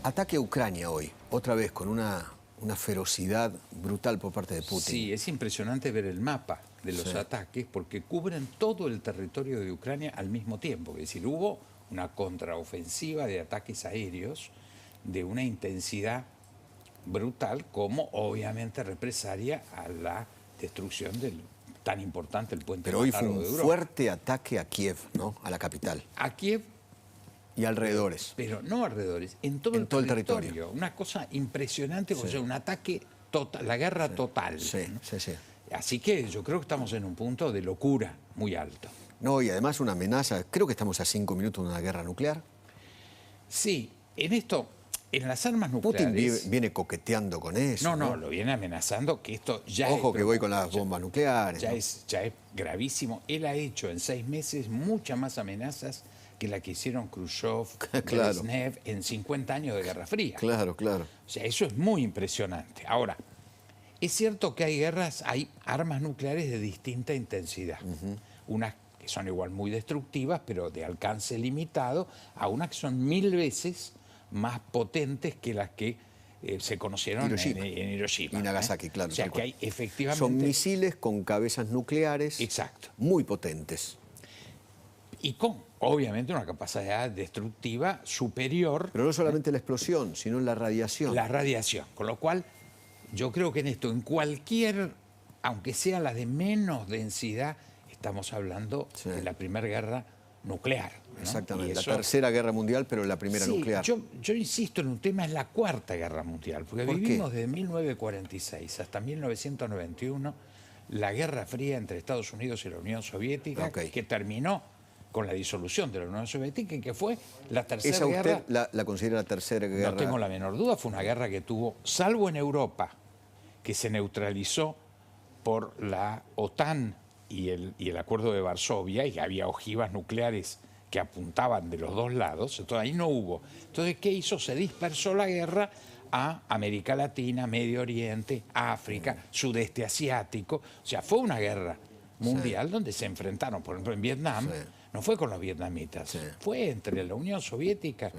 Ataque a Ucrania hoy, otra vez con una ferocidad brutal por parte de Putin. Sí, es impresionante ver el mapa de los ataques porque cubren todo el territorio de Ucrania al mismo tiempo. Es decir, hubo una contraofensiva de ataques aéreos de una intensidad brutal como obviamente represalia a la destrucción del tan importante el puente Pero hoy fue más largo un de Europa. fuerte ataque a Kiev, ¿no? A la capital. A Kiev y alrededores. Pero no alrededores, en todo el territorio. Una cosa impresionante, o sea, un ataque total, la guerra total. Sí, ¿no? sí. Así que yo creo que estamos en un punto de locura muy alto. No, y además una amenaza, creo que estamos a 5 minutos de una guerra nuclear. Sí, en esto, en las armas nucleares... Putin viene coqueteando con eso. No, lo viene amenazando que esto ya Ojo es... que voy con las bombas nucleares. Ya es gravísimo. Él ha hecho en 6 meses muchas más amenazas que la que hicieron Khrushchev, Brezhnev en 50 años de Guerra Fría. Claro. O sea, eso es muy impresionante. Ahora, es cierto que hay guerras, hay armas nucleares de distinta intensidad. Unas que son igual muy destructivas, pero de alcance limitado, a unas que son 1000 veces más potentes que las que se conocieron en Hiroshima. Y Nagasaki, claro. O sea, que hay efectivamente... Son misiles con cabezas nucleares. Exacto. Muy potentes. Y con, obviamente, una capacidad destructiva superior. Pero no solamente la explosión, sino la radiación. La radiación. Con lo cual, yo creo que en esto, en cualquier, aunque sea la de menos densidad, estamos hablando de la Primera Guerra nuclear, ¿no? Exactamente, eso, la Tercera Guerra Mundial, pero la primera nuclear. Yo insisto en un tema, es la Cuarta Guerra Mundial, porque vivimos desde 1946 hasta 1991 la Guerra Fría entre Estados Unidos y la Unión Soviética, que terminó con la disolución de la Unión Soviética y que fue la Tercera Guerra. ¿Usted la considera la Tercera Guerra? No tengo la menor duda, fue una guerra que tuvo, salvo en Europa, que se neutralizó por la OTAN y el Acuerdo de Varsovia, y había ojivas nucleares que apuntaban de los dos lados, entonces ahí no hubo. Entonces, ¿qué hizo? Se dispersó la guerra a América Latina, Medio Oriente, África, Sudeste Asiático. O sea, fue una guerra mundial donde se enfrentaron, por ejemplo, en Vietnam, no fue con los vietnamitas, fue entre la Unión Soviética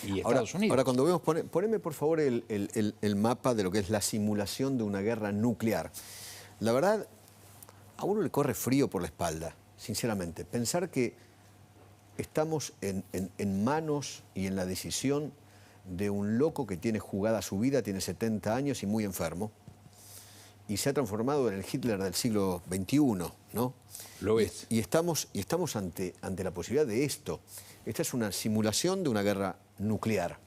y Estados Unidos. Ahora, cuando vemos, poneme por favor el mapa de lo que es la simulación de una guerra nuclear. La verdad, a uno le corre frío por la espalda, sinceramente. Pensar que estamos en manos y en la decisión de un loco que tiene jugada su vida, tiene 70 años y muy enfermo, y se ha transformado en el Hitler del siglo XXI, ¿no? Lo es. Y estamos ante la posibilidad de esto. Esta es una simulación de una guerra nuclear,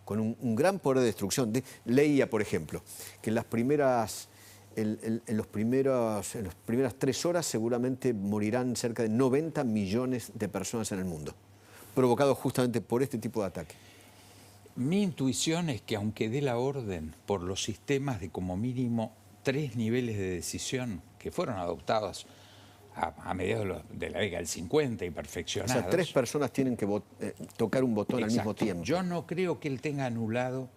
con un gran poder de destrucción. Leía, por ejemplo, que en las primeras 3 horas seguramente morirán cerca de 90 millones de personas en el mundo, provocados justamente por este tipo de ataque. Mi intuición es que aunque dé la orden por los sistemas de como mínimo 3 niveles de decisión que fueron adoptados a mediados de la década del 50 y perfeccionados. O sea, 3 personas tienen que tocar un botón al mismo tiempo. Yo no creo que él tenga anulado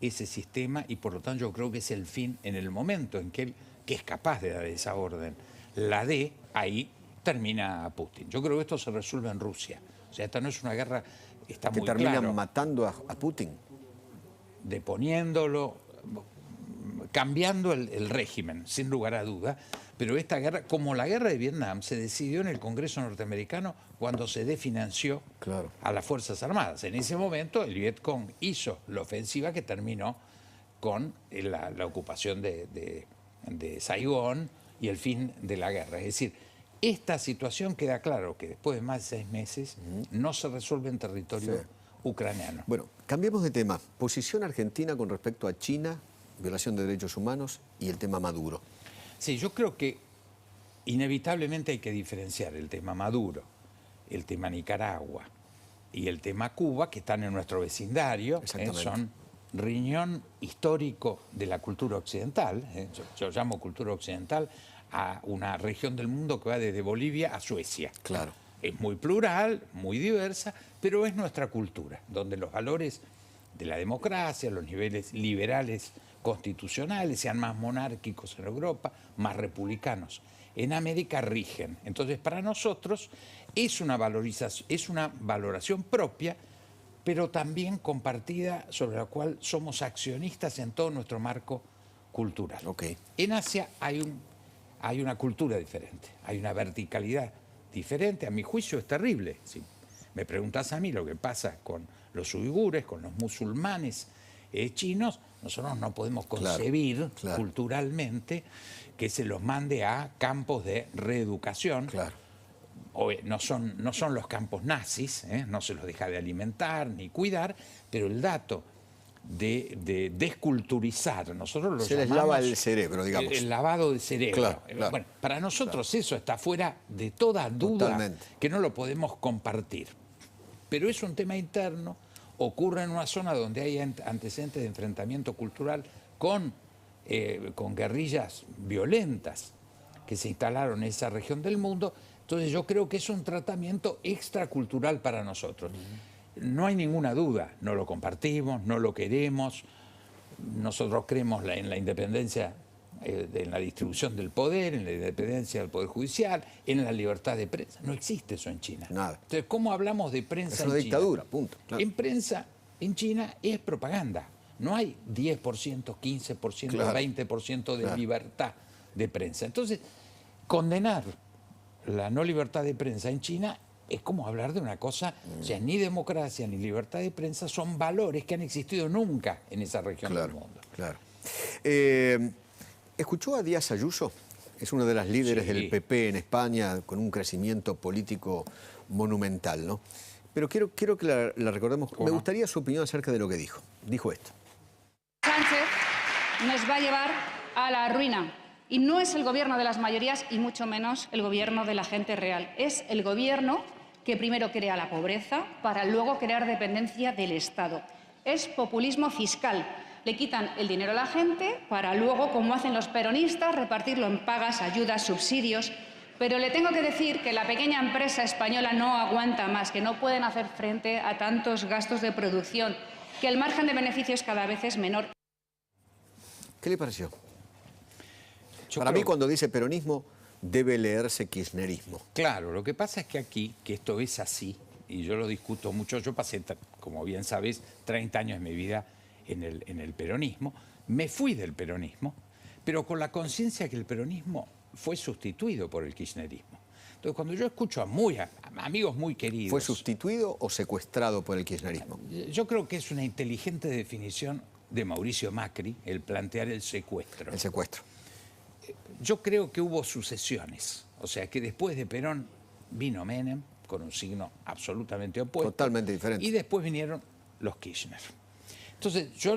ese sistema y por lo tanto yo creo que es el fin en el momento en que él, que es capaz de dar esa orden, la dé, ahí termina Putin. Yo creo que esto se resuelve en Rusia. O sea, esta no es una guerra, está muy claro. Que terminan matando a Putin. Deponiéndolo, cambiando el régimen, sin lugar a duda, pero esta guerra, como la guerra de Vietnam, se decidió en el Congreso norteamericano cuando se desfinanció a las Fuerzas Armadas. En ese momento el Vietcong hizo la ofensiva que terminó con la ocupación de Saigón y el fin de la guerra. Es decir, esta situación queda claro que después de más de 6 meses no se resuelve en territorio ucraniano. Bueno, cambiemos de tema. Posición argentina con respecto a China, violación de derechos humanos y el tema Maduro. Sí, yo creo que inevitablemente hay que diferenciar el tema Maduro, el tema Nicaragua y el tema Cuba, que están en nuestro vecindario, son riñón histórico de la cultura occidental. Yo llamo cultura occidental a una región del mundo que va desde Bolivia a Suecia. Claro. Es muy plural, muy diversa, pero es nuestra cultura, donde los valores de la democracia, los niveles liberales constitucionales, sean más monárquicos en Europa, más republicanos en América, rigen. Entonces, para nosotros es una valoración propia, pero también compartida, sobre la cual somos accionistas en todo nuestro marco cultural. Okay. En Asia hay una cultura diferente, hay una verticalidad diferente. A mi juicio es terrible. Si me preguntas a mí lo que pasa con los uigures, con los musulmanes chinos, nosotros no podemos concebir culturalmente que se los mande a campos de reeducación. Claro. No son los campos nazis, no se los deja de alimentar ni cuidar, pero el dato de desculturizar, nosotros lo se les lava el cerebro, digamos. El lavado de cerebro. Claro. Bueno, para nosotros eso está fuera de toda duda. Totalmente. Que no lo podemos compartir. Pero es un tema interno, ocurre en una zona donde hay antecedentes de enfrentamiento cultural con guerrillas violentas que se instalaron en esa región del mundo. Entonces yo creo que es un tratamiento extracultural para nosotros. No hay ninguna duda, no lo compartimos, no lo queremos. Nosotros creemos en la independencia, en la distribución del poder, en la independencia del poder judicial, en la libertad de prensa. No existe eso en China. Nada. Entonces, ¿cómo hablamos de prensa en China? Es una dictadura, punto. Claro. En prensa, en China, es propaganda. No hay 10%, 15%, 20% de libertad de prensa. Entonces, condenar la no libertad de prensa en China es como hablar de una cosa, o sea, ni democracia ni libertad de prensa son valores que han existido nunca en esa región del mundo. Claro. ¿Escuchó a Díaz Ayuso? Es una de las líderes del PP en España, con un crecimiento político monumental, ¿no? Pero quiero que la recordemos. Me gustaría su opinión acerca de lo que dijo. Dijo esto. Sánchez nos va a llevar a la ruina. Y no es el gobierno de las mayorías y mucho menos el gobierno de la gente real. Es el gobierno que primero crea la pobreza para luego crear dependencia del Estado. Es populismo fiscal. Le quitan el dinero a la gente para luego, como hacen los peronistas, repartirlo en pagas, ayudas, subsidios. Pero le tengo que decir que la pequeña empresa española no aguanta más, que no pueden hacer frente a tantos gastos de producción, que el margen de beneficios cada vez es menor. ¿Qué le pareció? Para mí, cuando dice peronismo, debe leerse kirchnerismo. Claro, lo que pasa es que aquí, que esto es así, y yo lo discuto mucho, yo pasé, como bien sabes, 30 años de mi vida en el peronismo, me fui del peronismo, pero con la conciencia que el peronismo fue sustituido por el kirchnerismo. Entonces, cuando yo escucho a amigos muy queridos... ¿Fue sustituido o secuestrado por el kirchnerismo? Yo creo que es una inteligente definición de Mauricio Macri el plantear el secuestro. El secuestro. Yo creo que hubo sucesiones, o sea que después de Perón vino Menem con un signo absolutamente opuesto. Totalmente diferente. Y después vinieron los Kirchner. Entonces yo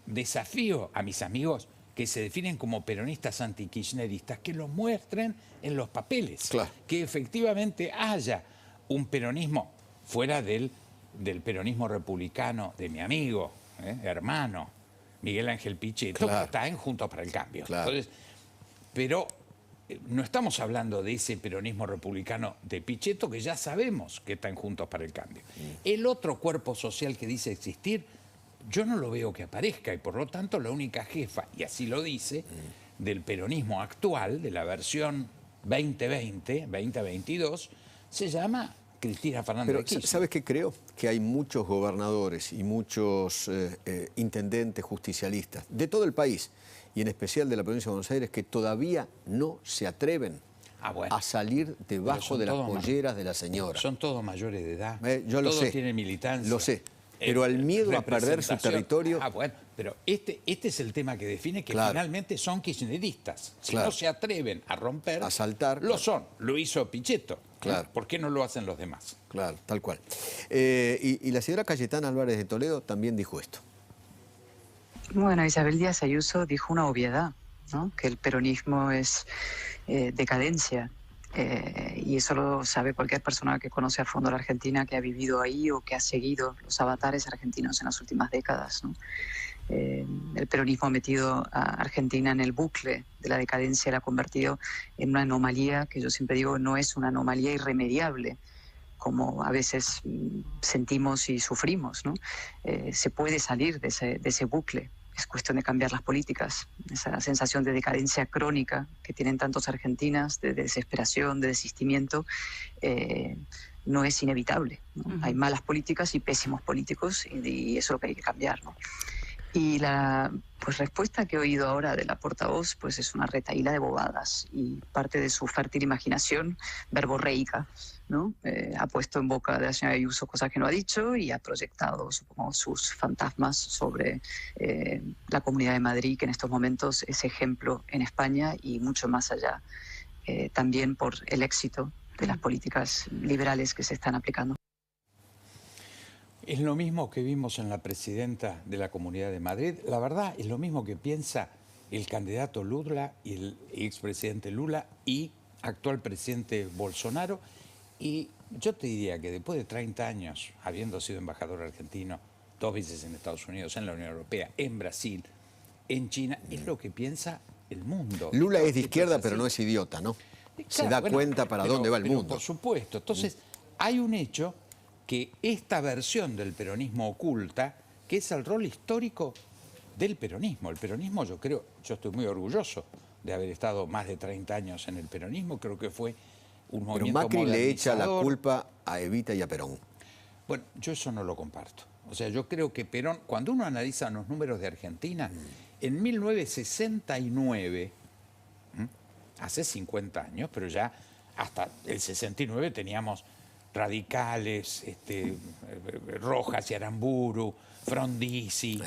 desafío a mis amigos que se definen como peronistas antikirchneristas, que lo muestren en los papeles. Claro. Que efectivamente haya un peronismo fuera del peronismo republicano de mi amigo, hermano, Miguel Ángel Pichetto, que está en Juntos para el Cambio. Claro. Entonces, pero no estamos hablando de ese peronismo republicano de Pichetto, que ya sabemos que está en Juntos para el Cambio. El otro cuerpo social que dice existir, yo no lo veo que aparezca, y por lo tanto la única jefa, y así lo dice, del peronismo actual, de la versión 2020, 2022, se llama Cristina Fernández de Kirchner. ¿Sabes qué creo? Que hay muchos gobernadores y muchos intendentes justicialistas de todo el país, y en especial de la provincia de Buenos Aires, que todavía no se atreven a salir debajo de las polleras de la señora. Son todos mayores de edad, yo lo todos sé, tienen militancia. Lo sé, pero al miedo a perder su territorio... Bueno, pero este es el tema que define que finalmente son kirchneristas. Si no se atreven a romper, a saltar, lo son. Lo hizo Pichetto. Claro. ¿Por qué no lo hacen los demás? Claro, tal cual. Y la señora Cayetana Álvarez de Toledo también dijo esto. Bueno, Isabel Díaz Ayuso dijo una obviedad, ¿no? Que el peronismo es decadencia. Y eso lo sabe cualquier persona que conoce a fondo la Argentina, que ha vivido ahí o que ha seguido los avatares argentinos en las últimas décadas, ¿no? El peronismo ha metido a Argentina en el bucle de la decadencia, la ha convertido en una anomalía que yo siempre digo no es una anomalía irremediable, como a veces sentimos y sufrimos, ¿no? Se puede salir de ese bucle. Es cuestión de cambiar las políticas. Esa sensación de decadencia crónica que tienen tantos argentinas, de desesperación, de desistimiento, no es inevitable, ¿no? Hay malas políticas y pésimos políticos y eso es lo que hay que cambiar, ¿no? Y la respuesta que he oído ahora de la portavoz pues es una retahíla de bobadas y parte de su fértil imaginación verborreica, ¿no? Ha puesto en boca de la señora Ayuso cosas que no ha dicho y ha proyectado, supongo, sus fantasmas sobre la Comunidad de Madrid, que en estos momentos es ejemplo en España y mucho más allá, también por el éxito de las políticas liberales que se están aplicando. Es lo mismo que vimos en la presidenta de la Comunidad de Madrid. La verdad, es lo mismo que piensa el candidato Lula y el expresidente Lula y actual presidente Bolsonaro. Y yo te diría que después de 30 años, habiendo sido embajador argentino 2 veces en Estados Unidos, en la Unión Europea, en Brasil, en China, es lo que piensa el mundo. Lula es de izquierda, pero no es idiota, ¿no? Se da cuenta para dónde va el mundo. Por supuesto. Entonces, hay un hecho que esta versión del peronismo oculta, que es el rol histórico del peronismo. El peronismo, yo estoy muy orgulloso de haber estado más de 30 años en el peronismo, creo que fue un movimiento modernizador. Pero Macri le echa la culpa a Evita y a Perón. Bueno, yo eso no lo comparto. O sea, yo creo que Perón, cuando uno analiza los números de Argentina, en 1969, hace 50 años, pero ya hasta el 69 teníamos radicales, Rojas y Aramburu, Frondizi,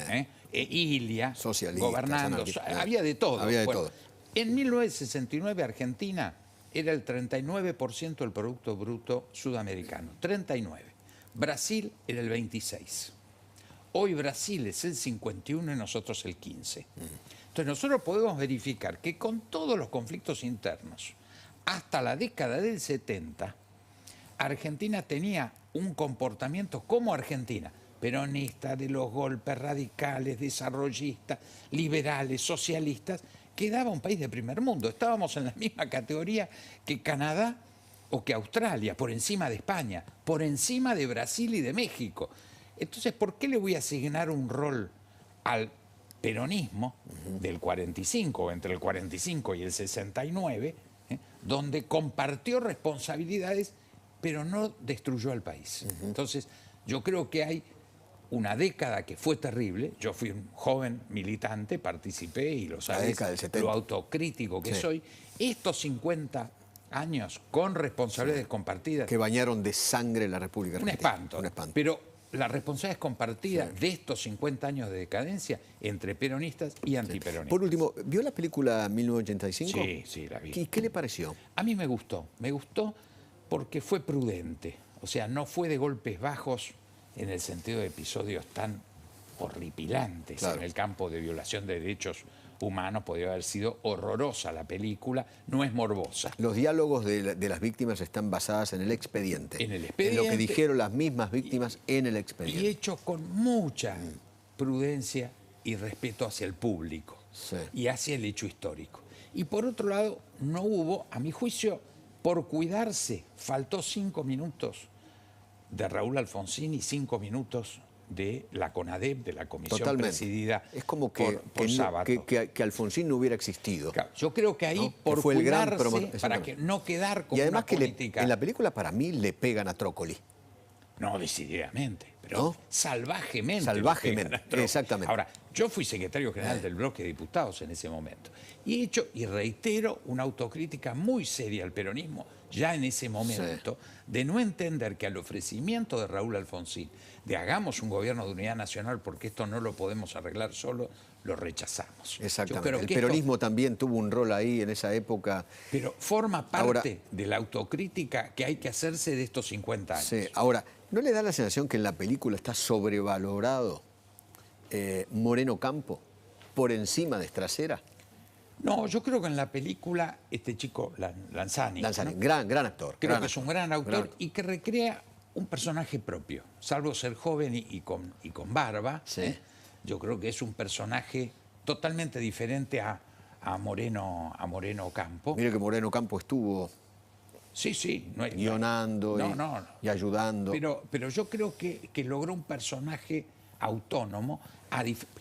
Ilia, gobernando, había de todo. Había de todo. En 1969 Argentina era el 39% del Producto Bruto sudamericano, 39. Brasil era el 26. Hoy Brasil es el 51 y nosotros el 15. Entonces nosotros podemos verificar que con todos los conflictos internos, hasta la década del 70, Argentina tenía un comportamiento como Argentina, peronista, de los golpes, radicales, desarrollistas, liberales, socialistas, que daba un país de primer mundo. Estábamos en la misma categoría que Canadá o que Australia, por encima de España, por encima de Brasil y de México. Entonces, ¿por qué le voy a asignar un rol al peronismo del 45, entre el 45 y el 69, donde compartió responsabilidades pero no destruyó al país? Entonces, yo creo que hay una década que fue terrible. Yo fui un joven militante, participé y lo sabes, lo autocrítico que soy. Estos 50 años con responsabilidades compartidas. Que bañaron de sangre la República Argentina. Un espanto. Pero la responsabilidad es compartida de estos 50 años de decadencia entre peronistas y antiperonistas. Por último, ¿vio la película 1985? Sí, la vi. ¿Y qué le pareció? A mí me gustó porque fue prudente. O sea, no fue de golpes bajos en el sentido de episodios tan horripilantes en el campo de violación de derechos humanos. Podría haber sido horrorosa la película, no es morbosa. Los diálogos de las víctimas están basados en el expediente. En el expediente. En lo que dijeron las mismas víctimas en el expediente. Y hecho con mucha prudencia y respeto hacia el público y hacia el hecho histórico. Y por otro lado, no hubo, a mi juicio, por cuidarse, faltó 5 minutos de Raúl Alfonsín y 5 minutos de la CONADEP, de la comisión presidida es como que, por Sábato. Que Alfonsín no hubiera existido. Claro, yo creo que ahí, por fue cuidarse, para que no quedar como y además una que política... en la película, para mí, le pegan a Trócoli. No, decididamente, pero ¿no? salvajemente. Salvajemente, exactamente. Ahora, yo fui secretario general del bloque de diputados en ese momento. Y he hecho, y reitero, una autocrítica muy seria al peronismo, ya en ese momento, de no entender que al ofrecimiento de Raúl Alfonsín, de hagamos un gobierno de unidad nacional porque esto no lo podemos arreglar solo, lo rechazamos. Exactamente. El peronismo también tuvo un rol ahí en esa época. Pero forma parte de la autocrítica que hay que hacerse de estos 50 años. Sí, ahora, ¿no le da la sensación que en la película está sobrevalorado Moreno Campo por encima de Stracera? No, yo creo que en la película este chico Lanzani, ¿no? gran actor. Creo que es un gran autor y que recrea un personaje propio, salvo ser joven y con barba. Yo creo que es un personaje totalmente diferente a Moreno Campo. Mire que Moreno Campo estuvo guionando y ayudando. Pero yo creo que logró un personaje autónomo,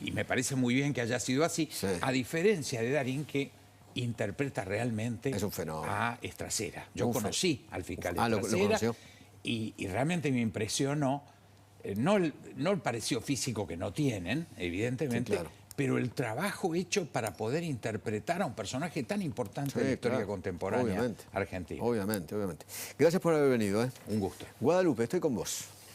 y me parece muy bien que haya sido así, a diferencia de Darín, que interpreta realmente es un fenómeno. a Stracera. Yo conocí al fiscal ¿Lo Stracera, conoció? y realmente me impresionó, no el parecido físico que no tienen, evidentemente, Sí, claro. pero el trabajo hecho para poder interpretar a un personaje tan importante de la historia claro. contemporánea Obviamente. argentina. Obviamente, obviamente. Gracias por haber venido. Un gusto. Guadalupe, estoy con vos.